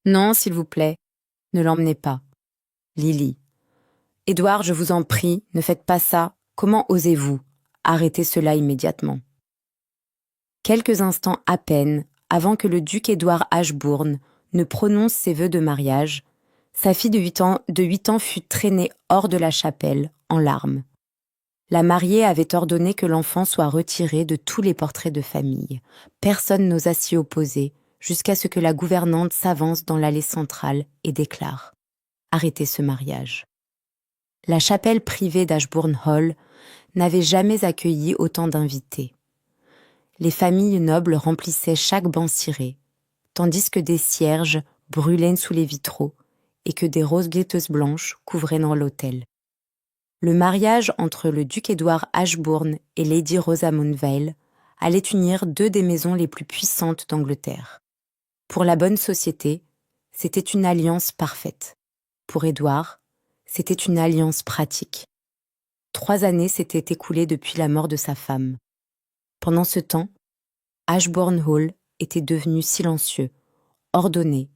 Non, s'il vous plaît, ne l'emmenez pas. Lily. Édouard, je vous en prie, ne faites pas ça. Comment osez-vous? Arrêtez cela immédiatement. Quelques instants à peine avant que le duc Édouard Ashbourne ne prononce ses vœux de mariage, sa fille de 8 ans fut traînée hors de la chapelle, en larmes. La mariée avait ordonné que l'enfant soit retiré de tous les portraits de famille. Personne n'osa s'y opposer, jusqu'à ce que la gouvernante s'avance dans l'allée centrale et déclare « Arrêtez ce mariage ». La chapelle privée d'Ashbourne Hall n'avait jamais accueilli autant d'invités. Les familles nobles remplissaient chaque banc ciré, tandis que des cierges brûlaient sous les vitraux et que des roses laiteuses blanches couvraient dans l'autel. Le mariage entre le duc Édouard Ashbourne et Lady Rosamond Vale allait unir deux des maisons les plus puissantes d'Angleterre. Pour la bonne société, c'était une alliance parfaite. Pour Édouard, c'était une alliance pratique. 3 années s'étaient écoulées depuis la mort de sa femme. Pendant ce temps, Ashbourne Hall était devenu silencieux, ordonné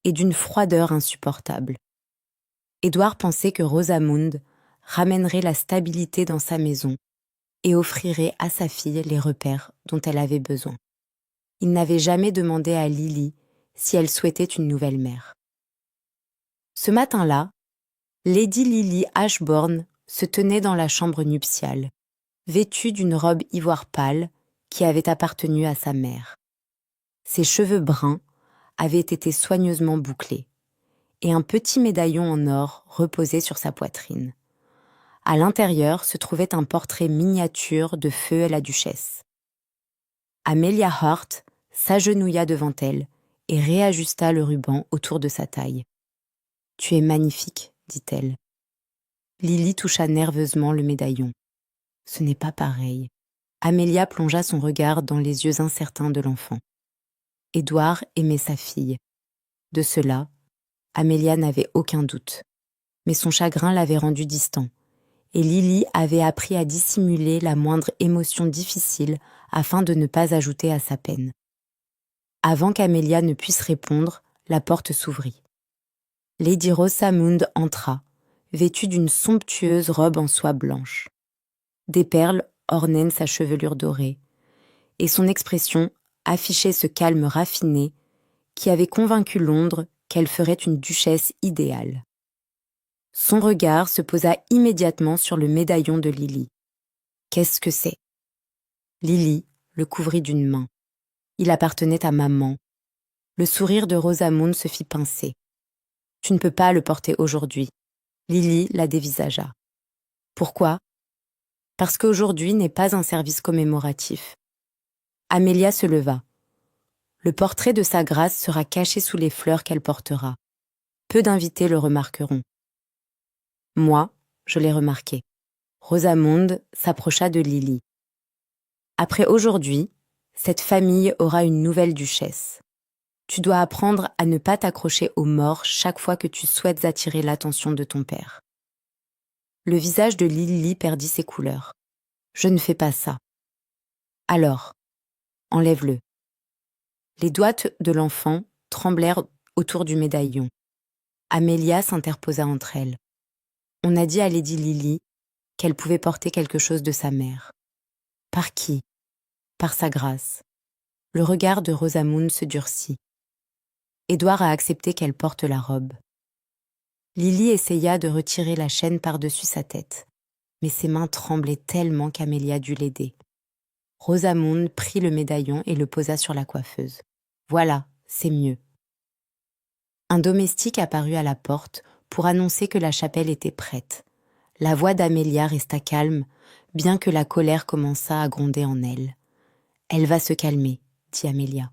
et d'une froideur insupportable. Édouard pensait que Rosamond ramènerait la stabilité dans sa maison et offrirait à sa fille les repères dont elle avait besoin. Il n'avait jamais demandé à Lily si elle souhaitait une nouvelle mère. Ce matin-là, Lady Lily Ashbourne se tenait dans la chambre nuptiale, vêtue d'une robe ivoire pâle qui avait appartenu à sa mère. Ses cheveux bruns avaient été soigneusement bouclés, et un petit médaillon en or reposait sur sa poitrine. À l'intérieur se trouvait un portrait miniature de feu la duchesse. Amelia Hart s'agenouilla devant elle et réajusta le ruban autour de sa taille. « Tu es magnifique, dit-elle. Lily toucha nerveusement le médaillon. Ce n'est pas pareil. Amelia plongea son regard dans les yeux incertains de l'enfant. Édouard aimait sa fille. De cela, Amelia n'avait aucun doute. Mais son chagrin l'avait rendu distant, et Lily avait appris à dissimuler la moindre émotion difficile afin de ne pas ajouter à sa peine. Avant qu'Amelia ne puisse répondre, la porte s'ouvrit. Lady Rosamond entra, vêtue d'une somptueuse robe en soie blanche. Des perles ornaient sa chevelure dorée, et son expression affichait ce calme raffiné qui avait convaincu Londres qu'elle ferait une duchesse idéale. Son regard se posa immédiatement sur le médaillon de Lily. Qu'est-ce que c'est? Lily le couvrit d'une main. Il appartenait à maman. Le sourire de Rosamond se fit pincer. Tu ne peux pas le porter aujourd'hui. Lily la dévisagea. Pourquoi? Parce qu'aujourd'hui n'est pas un service commémoratif. Amelia se leva. Le portrait de sa grâce sera caché sous les fleurs qu'elle portera. Peu d'invités le remarqueront. Moi, je l'ai remarqué. Rosamond s'approcha de Lily. Après aujourd'hui, cette famille aura une nouvelle duchesse. Tu dois apprendre à ne pas t'accrocher aux morts chaque fois que tu souhaites attirer l'attention de ton père. Le visage de Lily perdit ses couleurs. Je ne fais pas ça. Alors, enlève-le. Les doigts de l'enfant tremblèrent autour du médaillon. Amelia s'interposa entre elles. On a dit à Lady Lily qu'elle pouvait porter quelque chose de sa mère. Par qui? Par sa grâce. Le regard de Rosamond se durcit. Édouard a accepté qu'elle porte la robe. Lily essaya de retirer la chaîne par-dessus sa tête, mais ses mains tremblaient tellement qu'Amelia dut l'aider. Rosamond prit le médaillon et le posa sur la coiffeuse. Voilà, c'est mieux. Un domestique apparut à la porte pour annoncer que la chapelle était prête. La voix d'Amelia resta calme, bien que la colère commençât à gronder en elle. « Elle va se calmer », dit Amelia.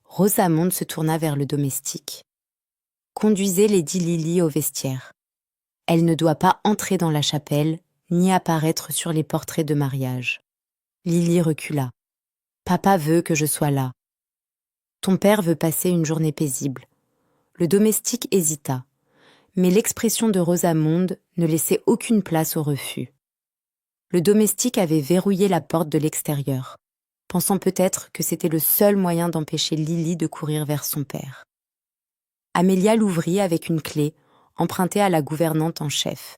Rosamond se tourna vers le domestique. « Conduisez Lady Lily au vestiaire. Elle ne doit pas entrer dans la chapelle, ni apparaître sur les portraits de mariage. » Lily recula. « Papa veut que je sois là. Ton père veut passer une journée paisible. » Le domestique hésita, mais l'expression de Rosamond ne laissait aucune place au refus. Le domestique avait verrouillé la porte de l'extérieur, pensant peut-être que c'était le seul moyen d'empêcher Lily de courir vers son père. Amélia l'ouvrit avec une clé, empruntée à la gouvernante en chef.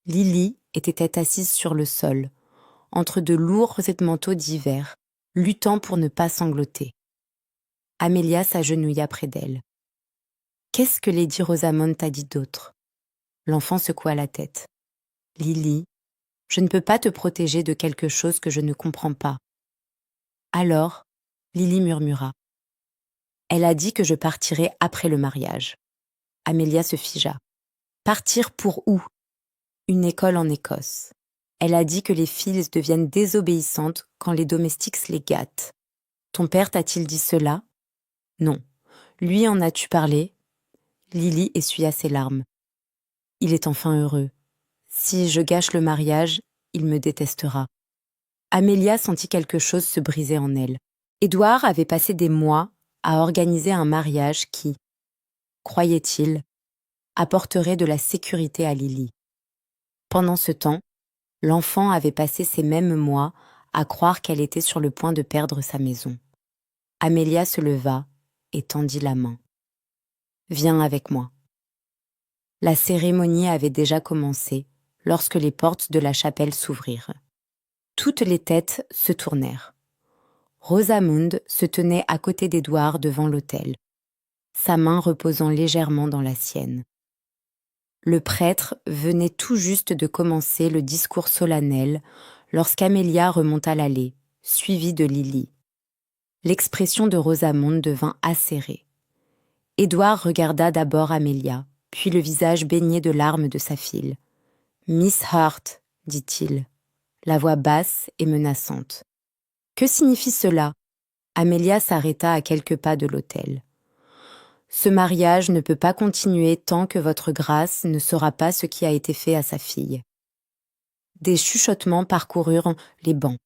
Lily était assise sur le sol, entre de lourds manteaux d'hiver, luttant pour ne pas sangloter. Amélia s'agenouilla près d'elle. « Qu'est-ce que Lady Rosamond t'a dit d'autre ?» L'enfant secoua la tête. « Lily, je ne peux pas te protéger de quelque chose que je ne comprends pas. » Alors, Lily murmura. « Elle a dit que je partirais après le mariage. » Amélia se figea. « Partir pour où ? » Une école en Écosse. Elle a dit que les filles deviennent désobéissantes quand les domestiques les gâtent. Ton père t'a-t-il dit cela ? Non. Lui en as-tu parlé ? Lily essuya ses larmes. Il est enfin heureux. Si je gâche le mariage, il me détestera. Amélia sentit quelque chose se briser en elle. Édouard avait passé des mois à organiser un mariage qui, croyait-il, apporterait de la sécurité à Lily. Pendant ce temps, l'enfant avait passé ces mêmes mois à croire qu'elle était sur le point de perdre sa maison. Amélia se leva et tendit la main. « Viens avec moi. » La cérémonie avait déjà commencé lorsque les portes de la chapelle s'ouvrirent. Toutes les têtes se tournèrent. Rosamond se tenait à côté d'Édouard devant l'autel, sa main reposant légèrement dans la sienne. Le prêtre venait tout juste de commencer le discours solennel lorsqu'Amélia remonta l'allée, suivie de Lily. L'expression de Rosamond devint acérée. Édouard regarda d'abord Amélia, puis le visage baigné de larmes de sa fille. « Miss Hart, » dit-il, la voix basse et menaçante. « Que signifie cela ?» Amélia s'arrêta à quelques pas de l'autel. « Ce mariage ne peut pas continuer tant que votre grâce ne saura pas ce qui a été fait à sa fille. » Des chuchotements parcoururent les bancs.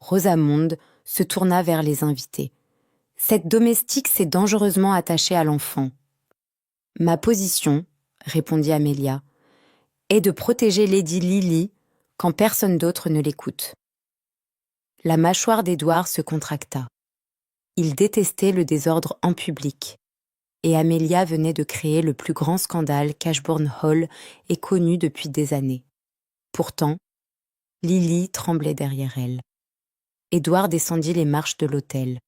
Rosamond se tourna vers les invités. « Cette domestique s'est dangereusement attachée à l'enfant. »« Ma position, » répondit Amélia, « est de protéger Lady Lily quand personne d'autre ne l'écoute. » La mâchoire d'Édouard se contracta. Il détestait le désordre en public, et Amélia venait de créer le plus grand scandale qu'Ashbourne Hall ait connu depuis des années. Pourtant, Lily tremblait derrière elle. Édouard descendit les marches de l'autel.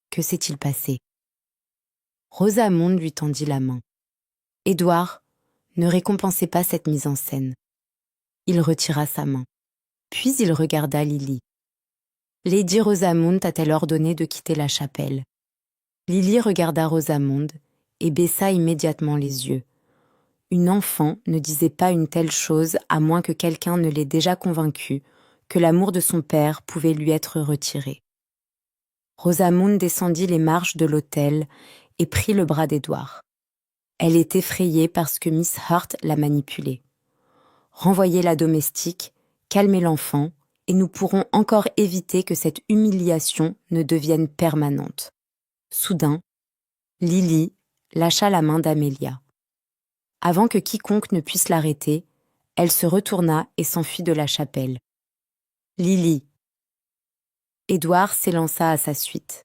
Que s'est-il passé ? Rosamond lui tendit la main. Édouard, ne récompensez pas cette mise en scène. Il retira sa main. Puis il regarda Lily. Lady Rosamond a-t-elle ordonné de quitter la chapelle ? Lily regarda Rosamond et baissa immédiatement les yeux. Une enfant ne disait pas une telle chose à moins que quelqu'un ne l'ait déjà convaincue que l'amour de son père pouvait lui être retiré. Rosamond descendit les marches de l'autel et prit le bras d'Édouard. Elle est effrayée parce que Miss Hart l'a manipulée. Renvoyez la domestique, calmez l'enfant, et nous pourrons encore éviter que cette humiliation ne devienne permanente. Soudain, Lily lâcha la main d'Amélia. Avant que quiconque ne puisse l'arrêter, elle se retourna et s'enfuit de la chapelle. Lily. Édouard s'élança à sa suite.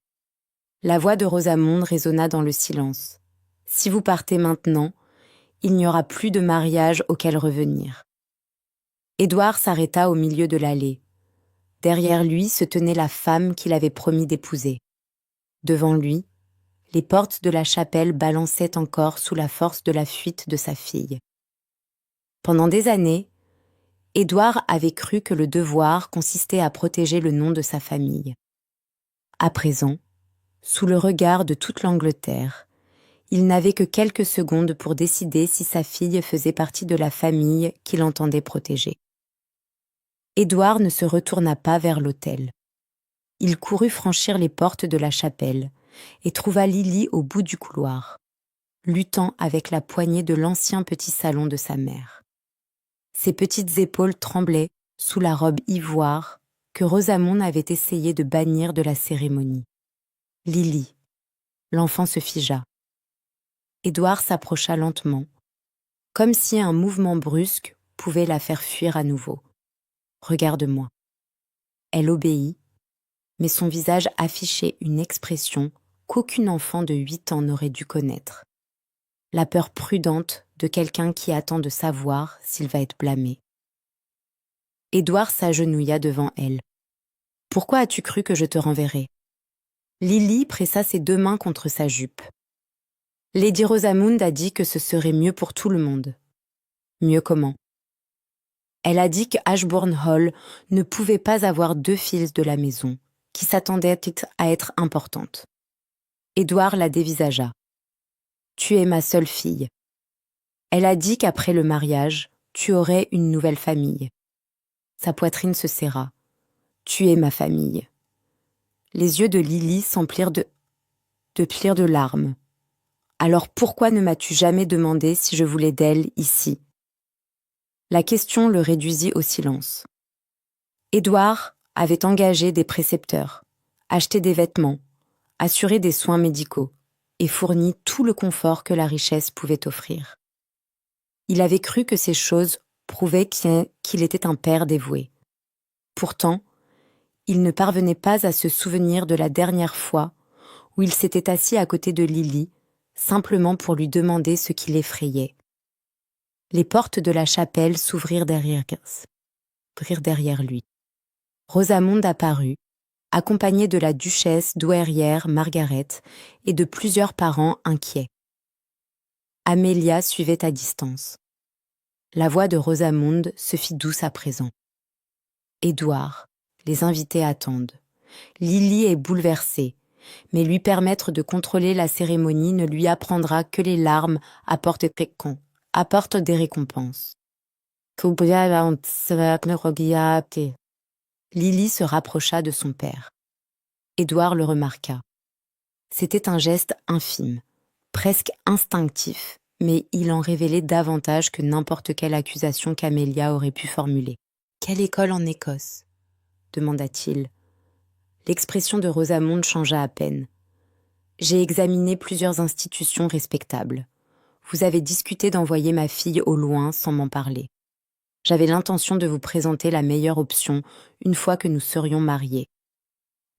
La voix de Rosamond résonna dans le silence. Si vous partez maintenant, il n'y aura plus de mariage auquel revenir. Édouard s'arrêta au milieu de l'allée. Derrière lui se tenait la femme qu'il avait promis d'épouser. Devant lui, les portes de la chapelle balançaient encore sous la force de la fuite de sa fille. Pendant des années, Édouard avait cru que le devoir consistait à protéger le nom de sa famille. À présent, sous le regard de toute l'Angleterre, il n'avait que quelques secondes pour décider si sa fille faisait partie de la famille qu'il entendait protéger. Édouard ne se retourna pas vers l'autel. Il courut franchir les portes de la chapelle et trouva Lily au bout du couloir, luttant avec la poignée de l'ancien petit salon de sa mère. Ses petites épaules tremblaient sous la robe ivoire que Rosamond avait essayé de bannir de la cérémonie. Lily. L'enfant se figea. Édouard s'approcha lentement, comme si un mouvement brusque pouvait la faire fuir à nouveau. « Regarde-moi. » Elle obéit, mais son visage affichait une expression qu'aucun enfant de 8 ans n'aurait dû connaître. la peur prudente de quelqu'un qui attend de savoir s'il va être blâmé. Édouard s'agenouilla devant elle. « Pourquoi as-tu cru que je te renverrais ?» Lily pressa ses 2 mains contre sa jupe. « Lady Rosamond a dit que ce serait mieux pour tout le monde. » « Mieux comment ?» Elle a dit que Ashbourne Hall ne pouvait pas avoir 2 filles de la maison, qui s'attendaient à être importantes. Édouard la dévisagea. « Tu es ma seule fille. Elle a dit qu'après le mariage, tu aurais une nouvelle famille. » Sa poitrine se serra. « Tu es ma famille. » Les yeux de Lily s'emplirent de larmes. « Alors pourquoi ne m'as-tu jamais demandé si je voulais d'elle ici ?» La question le réduisit au silence. Édouard avait engagé des précepteurs, acheté des vêtements, assuré des soins médicaux et fourni tout le confort que la richesse pouvait offrir. Il avait cru que ces choses prouvaient qu'il était un père dévoué. Pourtant, il ne parvenait pas à se souvenir de la dernière fois où il s'était assis à côté de Lily, simplement pour lui demander ce qui l'effrayait. Les portes de la chapelle s'ouvrirent derrière lui. Rosamond apparut, accompagnée de la duchesse douairière Margaret et de plusieurs parents inquiets. Amelia suivait à distance. La voix de Rosamond se fit douce à présent. « Édouard, les invités attendent. Lily est bouleversée, mais lui permettre de contrôler la cérémonie ne lui apprendra que les larmes apportent des récompenses. » Lily se rapprocha de son père. Édouard le remarqua. C'était un geste infime, presque instinctif, mais il en révélait davantage que n'importe quelle accusation qu'Amelia aurait pu formuler. « Quelle école en Écosse ?» demanda-t-il. L'expression de Rosamond changea à peine. « J'ai examiné plusieurs institutions respectables. Vous avez discuté d'envoyer ma fille au loin sans m'en parler. J'avais l'intention de vous présenter la meilleure option une fois que nous serions mariés. »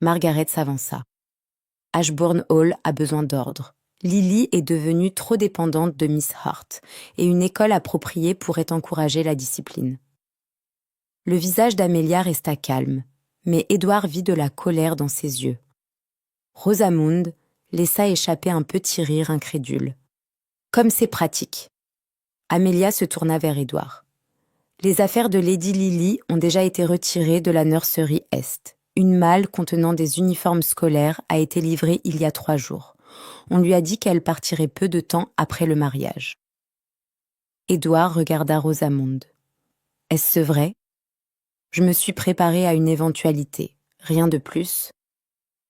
Margaret s'avança. « Ashbourne Hall a besoin d'ordre. Lily est devenue trop dépendante de Miss Hart, et une école appropriée pourrait encourager la discipline. » Le visage d'Amelia resta calme, mais Édouard vit de la colère dans ses yeux. Rosamond laissa échapper un petit rire incrédule. « Comme c'est pratique !» Amelia se tourna vers Édouard. « Les affaires de Lady Lily ont déjà été retirées de la nurserie Est. Une malle contenant des uniformes scolaires a été livrée il y a 3 jours. On lui a dit qu'elle partirait peu de temps après le mariage. » Édouard regarda Rosamond. « Est-ce vrai ? Je me suis préparée à une éventualité, rien de plus. »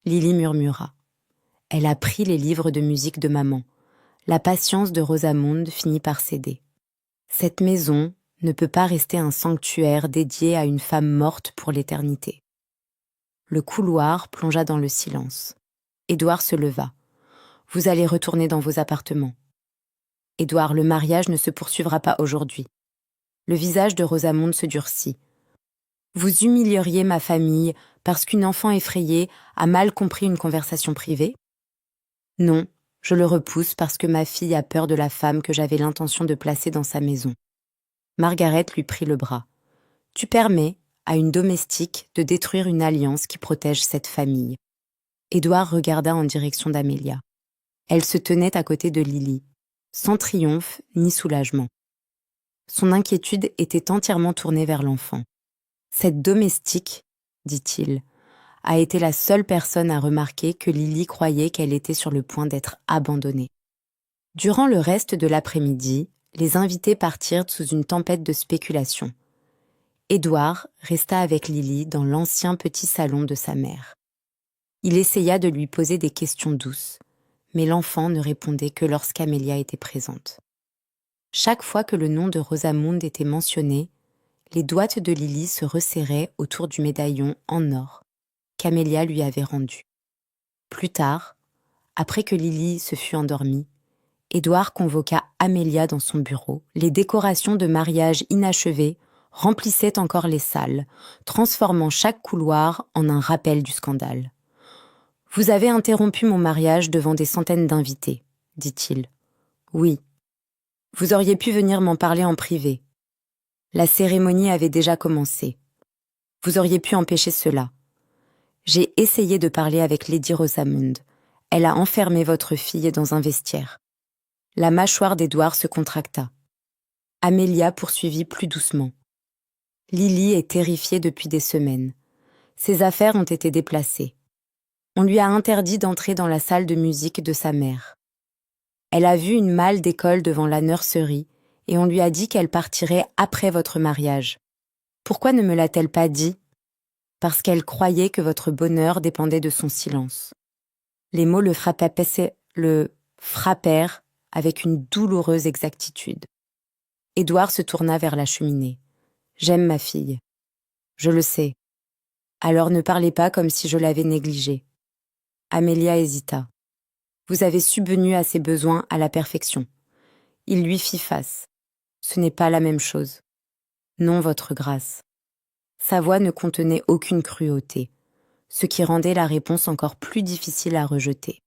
Lily murmura. Elle a pris les livres de musique de maman. La patience de Rosamond finit par céder. Cette maison ne peut pas rester un sanctuaire dédié à une femme morte pour l'éternité. Le couloir plongea dans le silence. Édouard se leva. « Vous allez retourner dans vos appartements. » « Édouard, le mariage ne se poursuivra pas aujourd'hui. » Le visage de Rosamond se durcit. « Vous humilieriez ma famille parce qu'une enfant effrayée a mal compris une conversation privée ? » « Non, je le repousse parce que ma fille a peur de la femme que j'avais l'intention de placer dans sa maison. » Margaret lui prit le bras. « Tu permets à une domestique de détruire une alliance qui protège cette famille. » Édouard regarda en direction d'Amelia. Elle se tenait à côté de Lily, sans triomphe ni soulagement. Son inquiétude était entièrement tournée vers l'enfant. « Cette domestique, dit-il, a été la seule personne à remarquer que Lily croyait qu'elle était sur le point d'être abandonnée. » Durant le reste de l'après-midi, les invités partirent sous une tempête de spéculations. Édouard resta avec Lily dans l'ancien petit salon de sa mère. Il essaya de lui poser des questions douces, mais l'enfant ne répondait que lorsqu'Amelia était présente. Chaque fois que le nom de Rosamond était mentionné, les doigts de Lily se resserraient autour du médaillon en or qu'Amelia lui avait rendu. Plus tard, après que Lily se fut endormie, Édouard convoqua Amelia dans son bureau. Les décorations de mariage inachevées remplissaient encore les salles, transformant chaque couloir en un rappel du scandale. « Vous avez interrompu mon mariage devant des centaines d'invités, dit-il. Oui, Vous auriez pu venir m'en parler en privé. La cérémonie avait déjà commencé. Vous auriez pu empêcher cela. J'ai essayé de parler avec Lady Rosamond. Elle a enfermé votre fille dans un vestiaire. La mâchoire d'Édouard se contracta. Amélia poursuivit plus doucement. Lily est terrifiée depuis des semaines. Ses affaires ont été déplacées. On lui a interdit d'entrer dans la salle de musique de sa mère. Elle a vu une malle d'école devant la nurserie et on lui a dit qu'elle partirait après votre mariage. Pourquoi ne me l'a-t-elle pas dit ? Parce qu'elle croyait que votre bonheur dépendait de son silence. Les mots le frappèrent avec une douloureuse exactitude. Édouard se tourna vers la cheminée. « J'aime ma fille. »« Je le sais. Alors ne parlez pas comme si je l'avais négligée. » Amélia hésita. « Vous avez subvenu à ses besoins à la perfection. » Il lui fit face. « Ce n'est pas la même chose. »« Non, votre grâce. » Sa voix ne contenait aucune cruauté, ce qui rendait la réponse encore plus difficile à rejeter.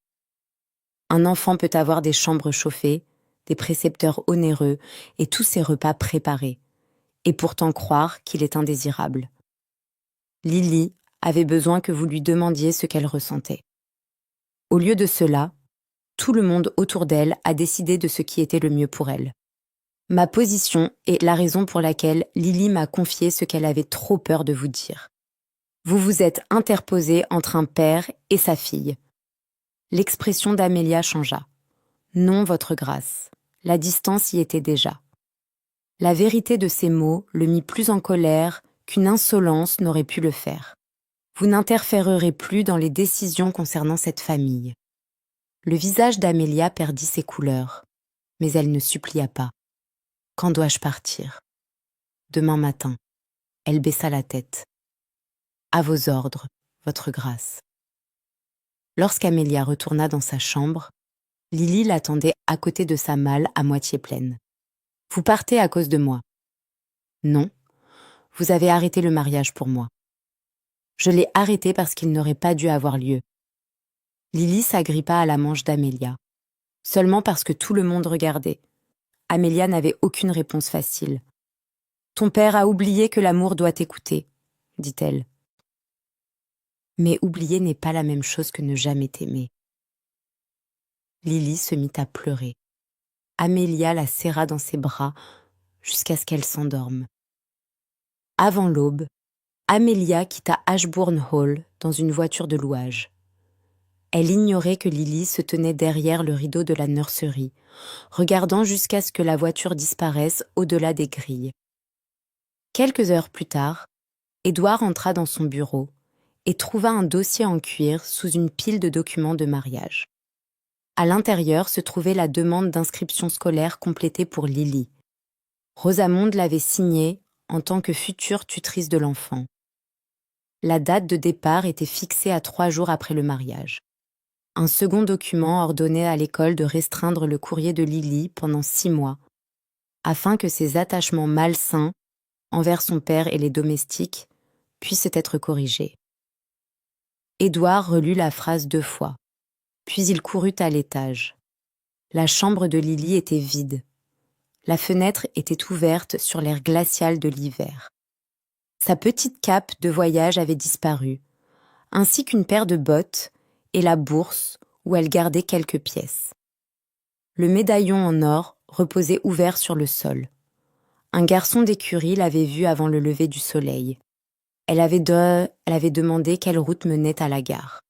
Un enfant peut avoir des chambres chauffées, des précepteurs onéreux et tous ses repas préparés, et pourtant croire qu'il est indésirable. Lily avait besoin que vous lui demandiez ce qu'elle ressentait. Au lieu de cela, tout le monde autour d'elle a décidé de ce qui était le mieux pour elle. Ma position est la raison pour laquelle Lily m'a confié ce qu'elle avait trop peur de vous dire. Vous vous êtes interposé entre un père et sa fille. L'expression d'Amélia changea. Non, votre grâce. La distance y était déjà. La vérité de ces mots le mit plus en colère qu'une insolence n'aurait pu le faire. Vous n'interférerez plus dans les décisions concernant cette famille. Le visage d'Amélia perdit ses couleurs, mais elle ne supplia pas. Quand dois-je partir ? Demain matin. Elle baissa la tête. À vos ordres, votre grâce. Lorsqu'Amélia retourna dans sa chambre, Lily l'attendait à côté de sa malle à moitié pleine. Vous partez à cause de moi. Non, vous avez arrêté le mariage pour moi. Je l'ai arrêté parce qu'il n'aurait pas dû avoir lieu. Lily s'agrippa à la manche d'Amélia, seulement parce que tout le monde regardait. Amélia n'avait aucune réponse facile. Ton père a oublié que l'amour doit écouter, dit-elle. Mais oublier n'est pas la même chose que ne jamais t'aimer. Lily se mit à pleurer. Amélia la serra dans ses bras jusqu'à ce qu'elle s'endorme. Avant l'aube, Amélia quitta Ashbourne Hall dans une voiture de louage. Elle ignorait que Lily se tenait derrière le rideau de la nurserie, regardant jusqu'à ce que la voiture disparaisse au-delà des grilles. Quelques heures plus tard, Édouard entra dans son bureau et trouva un dossier en cuir sous une pile de documents de mariage. À l'intérieur se trouvait la demande d'inscription scolaire complétée pour Lily. Rosamond l'avait signée en tant que future tutrice de l'enfant. La date de départ était fixée à 3 jours après le mariage. Un second document ordonnait à l'école de restreindre le courrier de Lily pendant 6 mois, afin que ses attachements malsains envers son père et les domestiques puissent être corrigés. Édouard relut la phrase 2 fois, puis il courut à l'étage. La chambre de Lily était vide. La fenêtre était ouverte sur l'air glacial de l'hiver. Sa petite cape de voyage avait disparu, ainsi qu'une paire de bottes et la bourse où elle gardait quelques pièces. Le médaillon en or reposait ouvert sur le sol. Un garçon d'écurie l'avait vu avant le lever du soleil. Elle avait demandé quelle route menait à la gare.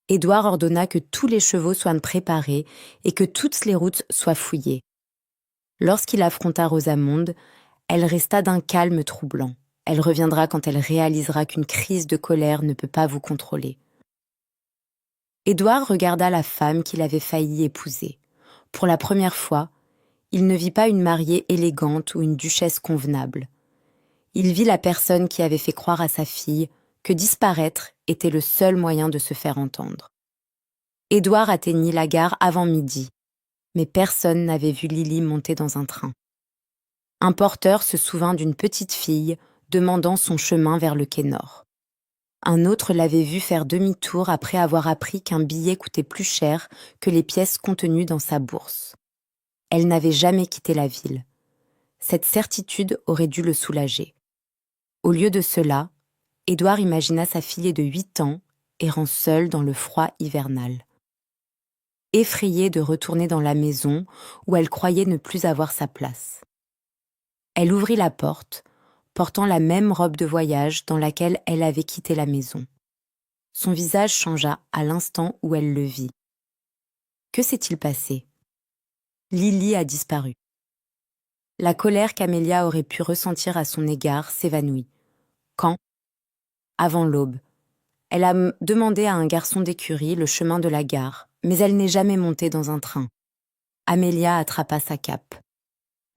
Édouard ordonna que tous les chevaux soient préparés et que toutes les routes soient fouillées. Lorsqu'il affronta Rosamond, elle resta d'un calme troublant. Elle reviendra quand elle réalisera qu'une crise de colère ne peut pas vous contrôler. Édouard regarda la femme qu'il avait failli épouser. Pour la première fois, il ne vit pas une mariée élégante ou une duchesse convenable. Il vit la personne qui avait fait croire à sa fille que disparaître était le seul moyen de se faire entendre. Édouard atteignit la gare avant midi, mais personne n'avait vu Lily monter dans un train. Un porteur se souvint d'une petite fille demandant son chemin vers le quai nord. Un autre l'avait vue faire demi-tour après avoir appris qu'un billet coûtait plus cher que les pièces contenues dans sa bourse. Elle n'avait jamais quitté la ville. Cette certitude aurait dû le soulager. Au lieu de cela, Édouard imagina sa fillette de 8 ans errant seule dans le froid hivernal. Effrayée de retourner dans la maison où elle croyait ne plus avoir sa place. Elle ouvrit la porte, portant la même robe de voyage dans laquelle elle avait quitté la maison. Son visage changea à l'instant où elle le vit. Que s'est-il passé? Lily a disparu. La colère qu'Amélia aurait pu ressentir à son égard s'évanouit. Quand? Avant l'aube. Elle a demandé à un garçon d'écurie le chemin de la gare, mais elle n'est jamais montée dans un train. Amélia attrapa sa cape.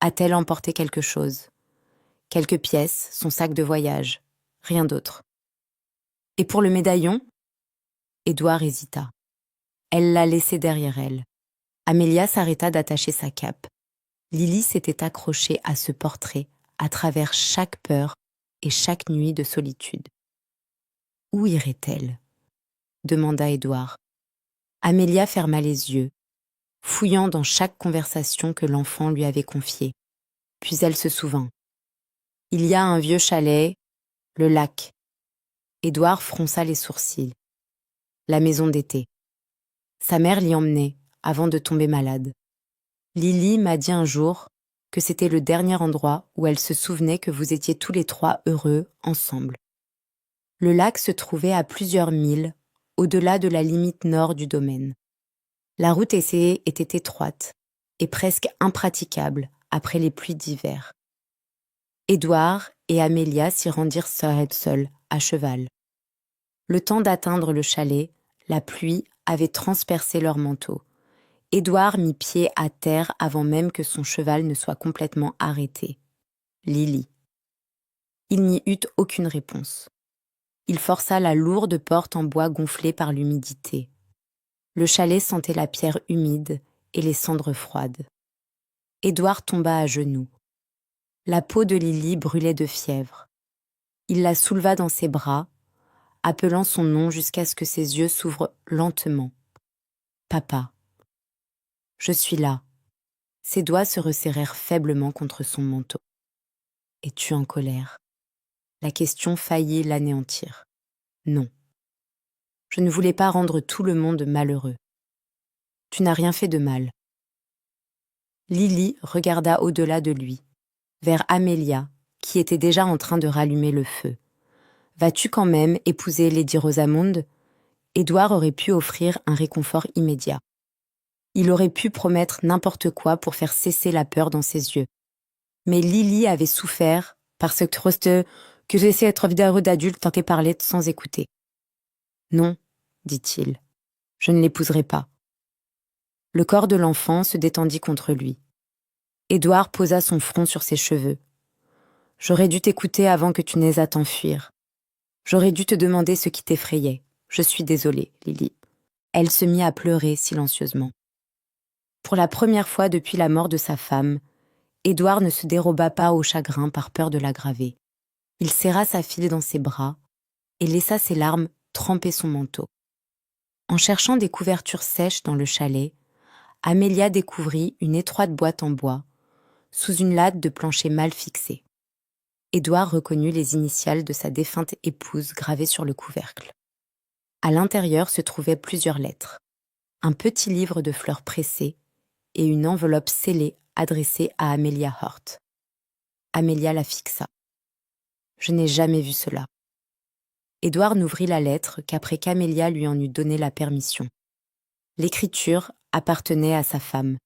A-t-elle emporté quelque chose? Quelques pièces, son sac de voyage, rien d'autre. Et pour le médaillon? Édouard hésita. Elle l'a laissé derrière elle. Amélia s'arrêta d'attacher sa cape. Lily s'était accrochée à ce portrait à travers chaque peur et chaque nuit de solitude. Où irait-elle? Demanda Édouard. Amélia ferma les yeux, fouillant dans chaque conversation que l'enfant lui avait confiée. Puis elle se souvint. Il y a un vieux chalet, le lac. Édouard fronça les sourcils. La maison d'été. Sa mère l'y emmenait avant de tomber malade. Lily m'a dit un jour que c'était le dernier endroit où elle se souvenait que vous étiez tous les 3 heureux ensemble. Le lac se trouvait à plusieurs milles, au-delà de la limite nord du domaine. La route était étroite et presque impraticable après les pluies d'hiver. Édouard et Amélia s'y rendirent seuls, à cheval. Le temps d'atteindre le chalet, la pluie avait transpercé leur manteau. Édouard mit pied à terre avant même que son cheval ne soit complètement arrêté. Lily. Il n'y eut aucune réponse. Il força la lourde porte en bois gonflée par l'humidité. Le chalet sentait la pierre humide et les cendres froides. Édouard tomba à genoux. La peau de Lily brûlait de fièvre. Il la souleva dans ses bras, appelant son nom jusqu'à ce que ses yeux s'ouvrent lentement. Papa. Je suis là. Ses doigts se resserrèrent faiblement contre son manteau. Es-tu en colère? La question faillit l'anéantir. Non. Je ne voulais pas rendre tout le monde malheureux. Tu n'as rien fait de mal. Lily regarda au-delà de lui, vers Amélia, qui était déjà en train de rallumer le feu. Vas-tu quand même épouser Lady Rosamond? Édouard aurait pu offrir un réconfort immédiat. Il aurait pu promettre n'importe quoi pour faire cesser la peur dans ses yeux. Mais Lily avait souffert parce que j'essaie d'être vidéo d'adulte tentait parler sans écouter. Non, dit-il, je ne l'épouserai pas. Le corps de l'enfant se détendit contre lui. Édouard posa son front sur ses cheveux. J'aurais dû t'écouter avant que tu n'aies à t'enfuir. J'aurais dû te demander ce qui t'effrayait. Je suis désolée, Lily. Elle se mit à pleurer silencieusement. Pour la première fois depuis la mort de sa femme, Édouard ne se déroba pas au chagrin par peur de l'aggraver. Il serra sa fille dans ses bras et laissa ses larmes tremper son manteau. En cherchant des couvertures sèches dans le chalet, Amélia découvrit une étroite boîte en bois, sous une latte de plancher mal fixée. Édouard reconnut les initiales de sa défunte épouse gravées sur le couvercle. À l'intérieur se trouvaient plusieurs lettres, un petit livre de fleurs pressées et une enveloppe scellée adressée à Amelia Hort. Amélia la fixa. Je n'ai jamais vu cela. Édouard n'ouvrit la lettre qu'après qu'Amélia lui en eut donné la permission. L'écriture appartenait à sa femme.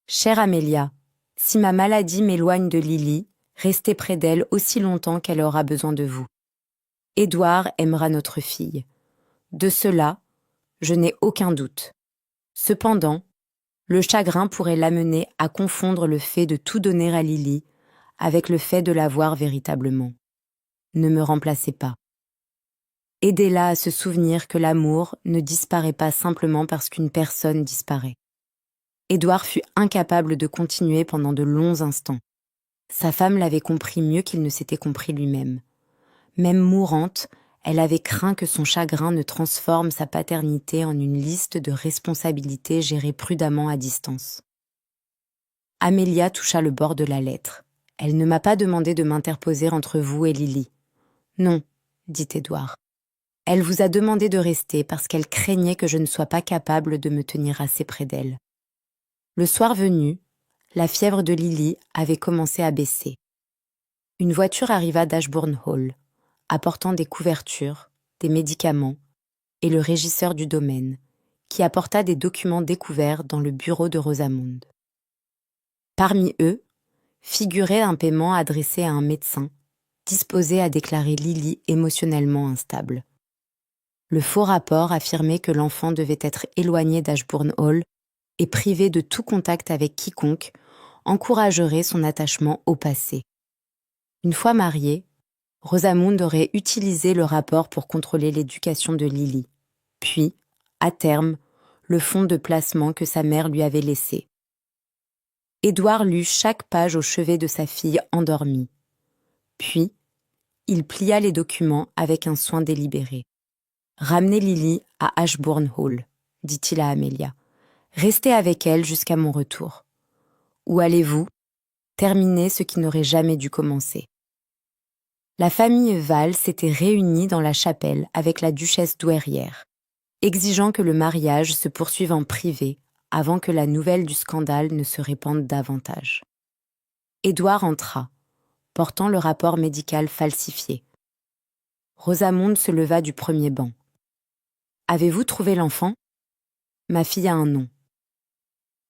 Chère Amélia, si ma maladie m'éloigne de Lily, restez près d'elle aussi longtemps qu'elle aura besoin de vous. Édouard aimera notre fille. De cela, je n'ai aucun doute. Cependant, le chagrin pourrait l'amener à confondre le fait de tout donner à Lily avec le fait de la voir véritablement. Ne me remplacez pas. Aidez-la à se souvenir que l'amour ne disparaît pas simplement parce qu'une personne disparaît. Édouard fut incapable de continuer pendant de longs instants. Sa femme l'avait compris mieux qu'il ne s'était compris lui-même. Même mourante, elle avait craint que son chagrin ne transforme sa paternité en une liste de responsabilités gérées prudemment à distance. Amelia toucha le bord de la lettre. « Elle ne m'a pas demandé de m'interposer entre vous et Lily. »« Non, » dit Édouard. « Elle vous a demandé de rester parce qu'elle craignait que je ne sois pas capable de me tenir assez près d'elle. » Le soir venu, la fièvre de Lily avait commencé à baisser. Une voiture arriva d'Ashbourne Hall, apportant des couvertures, des médicaments et le régisseur du domaine, qui apporta des documents découverts dans le bureau de Rosamond. Parmi eux, figurait un paiement adressé à un médecin, disposé à déclarer Lily émotionnellement instable. Le faux rapport affirmait que l'enfant devait être éloigné d'Ashbourne Hall et privé de tout contact avec quiconque encouragerait son attachement au passé. Une fois mariée, Rosamond aurait utilisé le rapport pour contrôler l'éducation de Lily, puis, à terme, le fonds de placement que sa mère lui avait laissé. Édouard lut chaque page au chevet de sa fille endormie. Puis, il plia les documents avec un soin délibéré. « Ramenez Lily à Ashbourne Hall, » dit-il à Amelia. « Restez avec elle jusqu'à mon retour. Où allez-vous ? Terminez ce qui n'aurait jamais dû commencer. » La famille Val s'était réunie dans la chapelle avec la duchesse douairière, exigeant que le mariage se poursuive en privé avant que la nouvelle du scandale ne se répande davantage. Édouard entra, portant le rapport médical falsifié. Rosamond se leva du premier banc. « Avez-vous trouvé l'enfant ? » ?»« Ma fille a un nom. »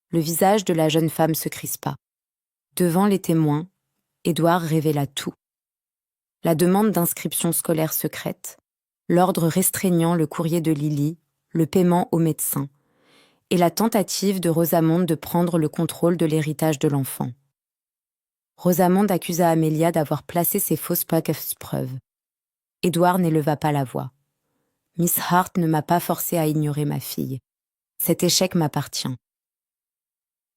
Le visage de la jeune femme se crispa. Devant les témoins, Édouard révéla tout. La demande d'inscription scolaire secrète, l'ordre restreignant le courrier de Lily, le paiement au médecin, et la tentative de Rosamond de prendre le contrôle de l'héritage de l'enfant. Rosamond accusa Amelia d'avoir placé ces fausses preuves. Édouard n'éleva pas la voix. « Miss Hart ne m'a pas forcé à ignorer ma fille. Cet échec m'appartient. »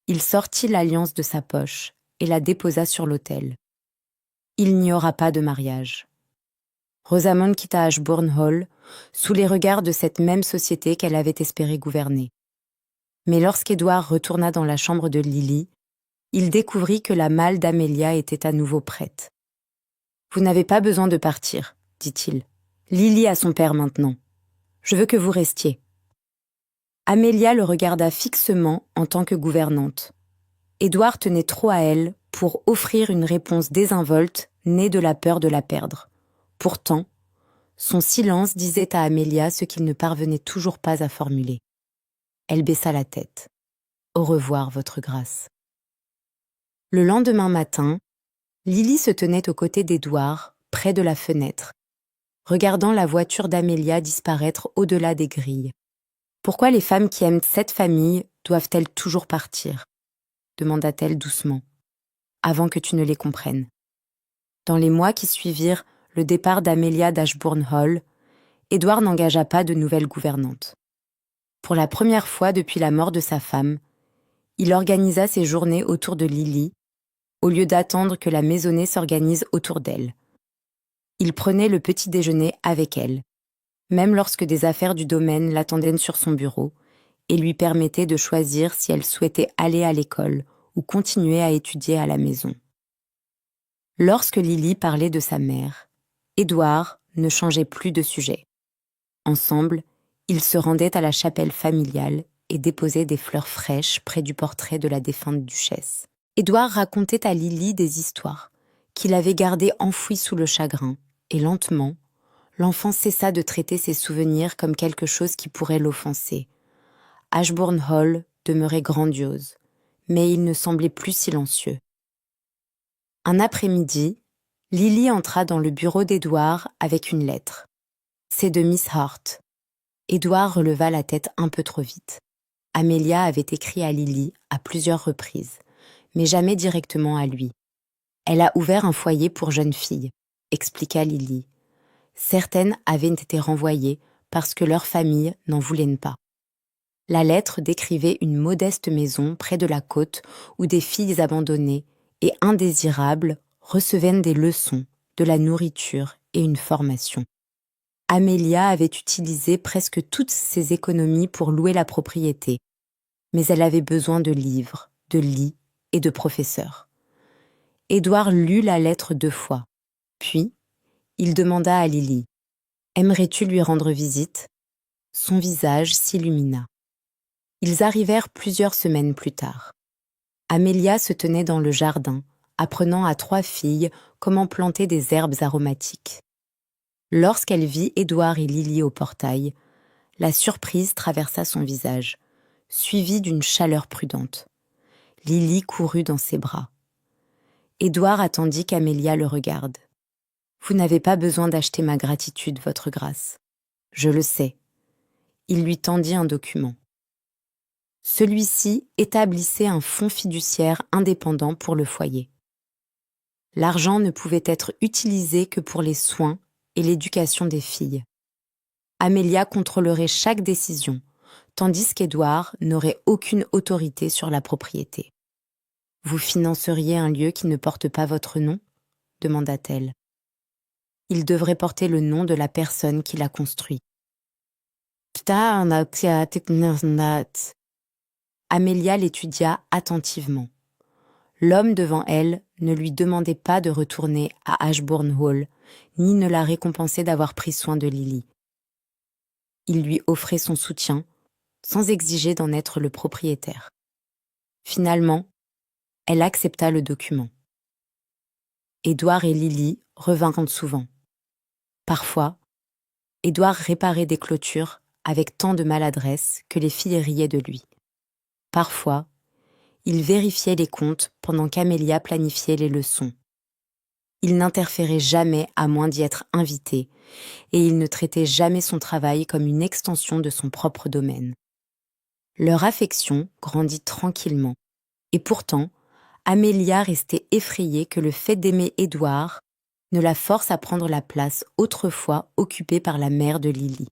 Il sortit l'alliance de sa poche et la déposa sur l'autel. Il n'y aura pas de mariage. Rosamond quitta Ashbourne Hall sous les regards de cette même société qu'elle avait espéré gouverner. Mais lorsqu'Édouard retourna dans la chambre de Lily, il découvrit que la malle d'Amelia était à nouveau prête. « Vous n'avez pas besoin de partir, » dit-il. « Lily a son père maintenant. Je veux que vous restiez. » Amelia le regarda fixement en tant que gouvernante. Édouard tenait trop à elle pour offrir une réponse désinvolte née de la peur de la perdre. Pourtant, son silence disait à Amelia ce qu'il ne parvenait toujours pas à formuler. Elle baissa la tête. « Au revoir, votre grâce. » Le lendemain matin, Lily se tenait aux côtés d'Édouard, près de la fenêtre, regardant la voiture d'Amelia disparaître au-delà des grilles. « Pourquoi les femmes qui aiment cette famille doivent-elles toujours partir ?» demanda-t-elle doucement, avant que tu ne les comprennes. Dans les mois qui suivirent le départ d'Amelia d'Ashbourne Hall, Édouard n'engagea pas de nouvelle gouvernante. Pour la première fois depuis la mort de sa femme, il organisa ses journées autour de Lily, au lieu d'attendre que la maisonnée s'organise autour d'elle. Il prenait le petit déjeuner avec elle, même lorsque des affaires du domaine l'attendaient sur son bureau, et lui permettait de choisir si elle souhaitait aller à l'école ou continuer à étudier à la maison. Lorsque Lily parlait de sa mère, Édouard ne changeait plus de sujet. Ensemble, ils se rendaient à la chapelle familiale et déposaient des fleurs fraîches près du portrait de la défunte duchesse. Édouard racontait à Lily des histoires qu'il avait gardées enfouies sous le chagrin, et lentement, l'enfant cessa de traiter ses souvenirs comme quelque chose qui pourrait l'offenser. Ashbourne Hall demeurait grandiose, mais il ne semblait plus silencieux. Un après-midi, Lily entra dans le bureau d'Édouard avec une lettre. « C'est de Miss Hart. » Édouard releva la tête un peu trop vite. Amelia avait écrit à Lily à plusieurs reprises, mais jamais directement à lui. « Elle a ouvert un foyer pour jeunes filles, » expliqua Lily. Certaines avaient été renvoyées parce que leur famille n'en voulait pas. La lettre décrivait une modeste maison près de la côte où des filles abandonnées et indésirables recevaient des leçons, de la nourriture et une formation. Amelia avait utilisé presque toutes ses économies pour louer la propriété, mais elle avait besoin de livres, de lits et de professeur. Édouard lut la lettre 2 fois. Puis, il demanda à Lily « Aimerais-tu lui rendre visite ?» Son visage s'illumina. Ils arrivèrent plusieurs semaines plus tard. Amélia se tenait dans le jardin, apprenant à 3 filles comment planter des herbes aromatiques. Lorsqu'elle vit Édouard et Lily au portail, la surprise traversa son visage, suivie d'une chaleur prudente. Lily courut dans ses bras. Édouard attendit qu'Amélia le regarde. « Vous n'avez pas besoin d'acheter ma gratitude, votre grâce. Je le sais. » Il lui tendit un document. Celui-ci établissait un fonds fiduciaire indépendant pour le foyer. L'argent ne pouvait être utilisé que pour les soins et l'éducation des filles. Amélia contrôlerait chaque décision, tandis qu'Édouard n'aurait aucune autorité sur la propriété. « Vous financeriez un lieu qui ne porte pas votre nom ?» demanda-t-elle. « Il devrait porter le nom de la personne qui l'a construit. » Amélia l'étudia attentivement. L'homme devant elle ne lui demandait pas de retourner à Ashbourne Hall, ni ne la récompensait d'avoir pris soin de Lily. Il lui offrait son soutien, sans exiger d'en être le propriétaire. Finalement, elle accepta le document. Édouard et Lily revinrent souvent. Parfois, Édouard réparait des clôtures avec tant de maladresse que les filles riaient de lui. Parfois, il vérifiait les comptes pendant qu'Amélia planifiait les leçons. Il n'interférait jamais à moins d'y être invité, et il ne traitait jamais son travail comme une extension de son propre domaine. Leur affection grandit tranquillement, et pourtant, Amélia restait effrayée que le fait d'aimer Édouard ne la force à prendre la place autrefois occupée par la mère de Lily.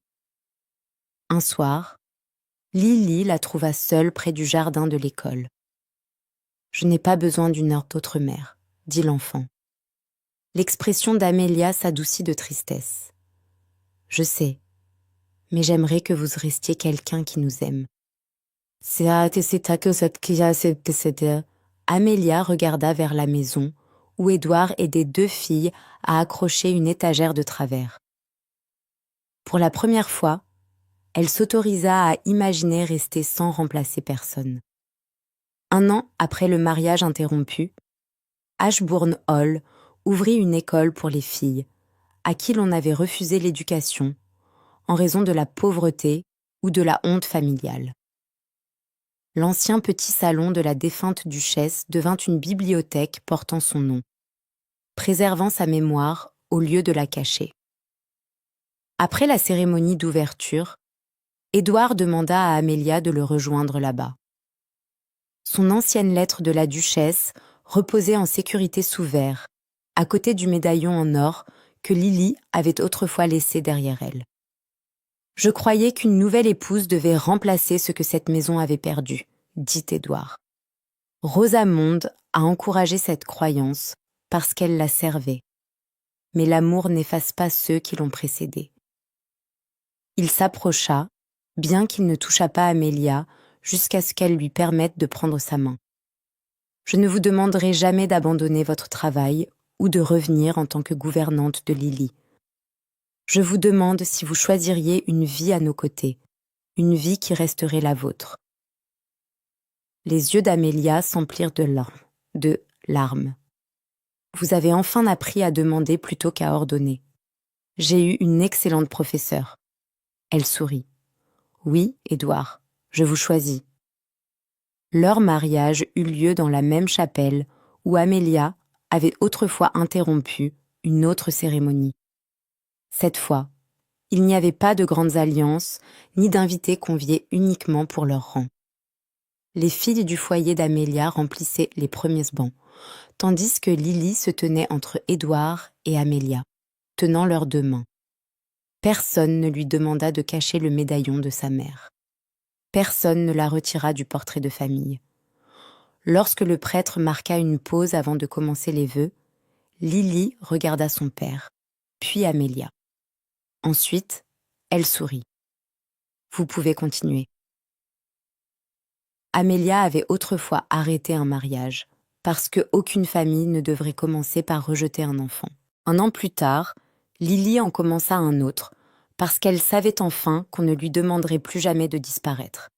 Un soir, Lily la trouva seule près du jardin de l'école. « Je n'ai pas besoin d'une autre mère, » dit l'enfant. L'expression d'Amélia s'adoucit de tristesse. « Je sais, mais j'aimerais que vous restiez quelqu'un qui nous aime. » Amélia regarda vers la maison où Édouard aidait 2 filles à accrocher une étagère de travers. Pour la première fois, elle s'autorisa à imaginer rester sans remplacer personne. 1 an après le mariage interrompu, Ashbourne Hall ouvrit une école pour les filles, à qui l'on avait refusé l'éducation, en raison de la pauvreté ou de la honte familiale. L'ancien petit salon de la défunte duchesse devint une bibliothèque portant son nom, préservant sa mémoire au lieu de la cacher. Après la cérémonie d'ouverture, Édouard demanda à Amélia de le rejoindre là-bas. Son ancienne lettre de la duchesse reposait en sécurité sous verre, à côté du médaillon en or que Lily avait autrefois laissé derrière elle. « Je croyais qu'une nouvelle épouse devait remplacer ce que cette maison avait perdu, » dit Édouard. Rosamonde a encouragé cette croyance parce qu'elle la servait. Mais l'amour n'efface pas ceux qui l'ont précédé. Il s'approcha, bien qu'il ne touchât pas Amélia, jusqu'à ce qu'elle lui permette de prendre sa main. « Je ne vous demanderai jamais d'abandonner votre travail ou de revenir en tant que gouvernante de Lily. Je vous demande si vous choisiriez une vie à nos côtés, une vie qui resterait la vôtre. » Les yeux d'Amélia s'emplirent de larmes. « Vous avez enfin appris à demander plutôt qu'à ordonner. J'ai eu une excellente professeure. » Elle sourit. « Oui, Édouard, je vous choisis. » Leur mariage eut lieu dans la même chapelle où Amélia avait autrefois interrompu une autre cérémonie. Cette fois, il n'y avait pas de grandes alliances ni d'invités conviés uniquement pour leur rang. Les filles du foyer d'Amélia remplissaient les premiers bancs, tandis que Lily se tenait entre Édouard et Amélia, tenant leurs 2 mains. Personne ne lui demanda de cacher le médaillon de sa mère. Personne ne la retira du portrait de famille. Lorsque le prêtre marqua une pause avant de commencer les vœux, Lily regarda son père, puis Amélia. Ensuite, elle sourit. « Vous pouvez continuer. » Amélia avait autrefois arrêté un mariage, parce qu'aucune famille ne devrait commencer par rejeter un enfant. 1 an plus tard, Lily en commença un autre, parce qu'elle savait enfin qu'on ne lui demanderait plus jamais de disparaître.